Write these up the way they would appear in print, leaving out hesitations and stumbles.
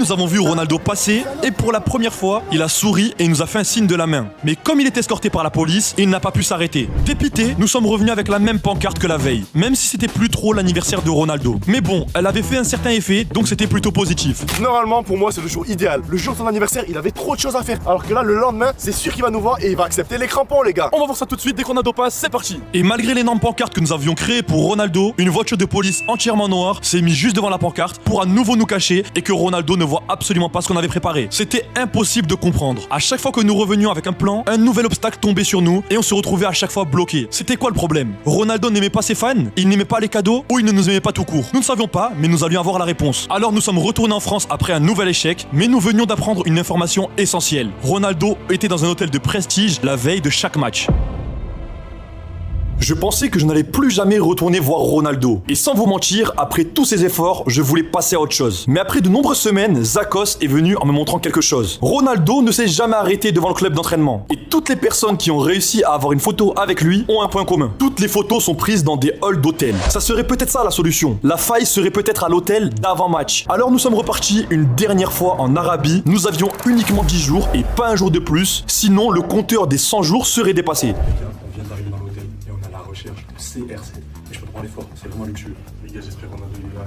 Nous avons vu Ronaldo passer et pour la première fois, il a souri et il nous a fait un signe de la main. Mais comme il est escorté par la police, il n'a pas pu s'arrêter. Dépité, nous sommes revenus avec la même pancarte que la veille, même si c'était plus trop l'anniversaire de Ronaldo. Mais bon, elle avait fait un certain effet, donc c'était plutôt positif. Normalement, pour moi, c'est le jour idéal. Le jour de son anniversaire, il avait trop de choses à faire. Alors que là, le lendemain, c'est sûr qu'il va nous voir et il va accepter les crampons, les gars. On va voir ça tout de suite dès que Ronaldo passe, c'est parti. Et malgré l'énorme pancarte que nous avions créée pour Ronaldo, une voiture de police entièrement noire s'est mise juste devant la pancarte pour à nouveau nous cacher et que Ronaldo ne voit absolument pas ce qu'on avait préparé. C'était impossible de comprendre. À chaque fois que nous revenions avec un plan, un nouvel obstacle tombait sur nous et on se retrouvait à chaque fois bloqué. C'était quoi le problème? Ronaldo n'aimait pas ses fans? Il n'aimait pas les cadeaux? Ou il ne nous aimait pas tout court? Nous ne savions pas, mais nous allions avoir la réponse. Alors nous sommes retournés en France après un nouvel échec, mais nous venions d'apprendre une information essentielle. Ronaldo était dans un hôtel de prestige la veille de chaque match. Je pensais que je n'allais plus jamais retourner voir Ronaldo. Et sans vous mentir, après tous ces efforts, je voulais passer à autre chose. Mais après de nombreuses semaines, Zakos est venu en me montrant quelque chose. Ronaldo ne s'est jamais arrêté devant le club d'entraînement. Et toutes les personnes qui ont réussi à avoir une photo avec lui ont un point commun. Toutes les photos sont prises dans des halls d'hôtel. Ça serait peut-être ça la solution. La faille serait peut-être à l'hôtel d'avant-match. Alors nous sommes repartis une dernière fois en Arabie. Nous avions uniquement 10 jours et pas un jour de plus. Sinon, le compteur des 100 jours serait dépassé. On vient d'arriver dans l'hôtel et on a la recherche de CR7. Mais je peux te prendre l'effort, c'est vraiment luxueux. Les gars, j'espère qu'on a donné la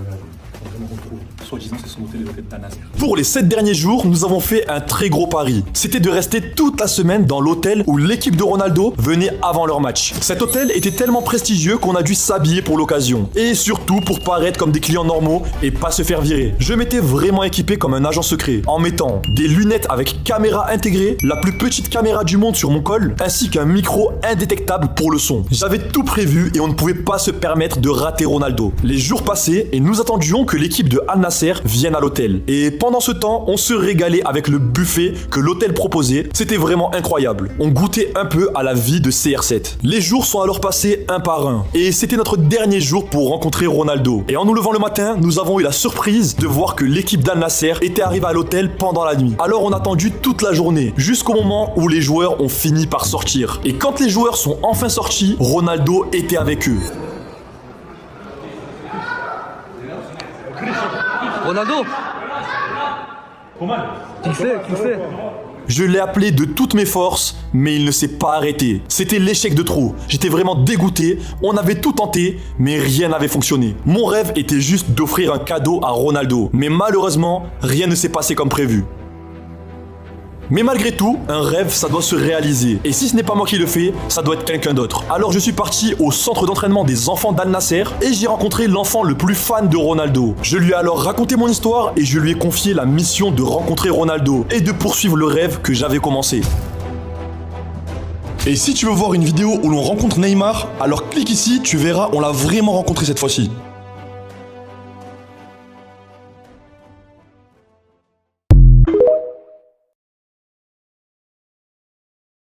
vraiment qu'on trouve. Soit-disant, c'est son hôtel et l'hôtel d'Al-Nasser. Pour les 7 derniers jours, nous avons fait un très gros pari. C'était de rester toute la semaine dans l'hôtel où l'équipe de Ronaldo venait avant leur match. Cet hôtel était tellement prestigieux qu'on a dû s'habiller pour l'occasion. Et surtout pour paraître comme des clients normaux et pas se faire virer. Je m'étais vraiment équipé comme un agent secret, en mettant des lunettes avec caméra intégrée, la plus petite caméra du monde sur mon col, ainsi qu'un micro indétectable pour le son. J'avais tout prévu et on ne pouvait pas se permettre de rater Ronaldo. Les jours passaient et nous attendions que l'équipe de Al-Nasser vienne à l'hôtel. Et pendant ce temps, on se régalait avec le buffet que l'hôtel proposait. C'était vraiment incroyable. On goûtait un peu à la vie de CR7. Les jours sont alors passés un par un. Et c'était notre dernier jour pour rencontrer Ronaldo. Et en nous levant le matin, nous avons eu la surprise de voir que l'équipe d'Al-Nasser était arrivée à l'hôtel pendant la nuit. Alors on a attendu toute la journée, jusqu'au moment où les joueurs ont fini par sortir. Et quand les joueurs sont enfin sortis, Ronaldo était avec eux. Ronaldo, qui fait Je l'ai appelé de toutes mes forces, mais il ne s'est pas arrêté. C'était l'échec de trop. J'étais vraiment dégoûté, on avait tout tenté, mais rien n'avait fonctionné. Mon rêve était juste d'offrir un cadeau à Ronaldo, mais malheureusement, rien ne s'est passé comme prévu. Mais malgré tout, un rêve, ça doit se réaliser. Et si ce n'est pas moi qui le fais, ça doit être quelqu'un d'autre. Alors je suis parti au centre d'entraînement des enfants d'Al-Nasser et j'y ai rencontré l'enfant le plus fan de Ronaldo. Je lui ai alors raconté mon histoire et je lui ai confié la mission de rencontrer Ronaldo et de poursuivre le rêve que j'avais commencé. Et si tu veux voir une vidéo où l'on rencontre Neymar, alors clique ici, tu verras, on l'a vraiment rencontré cette fois-ci.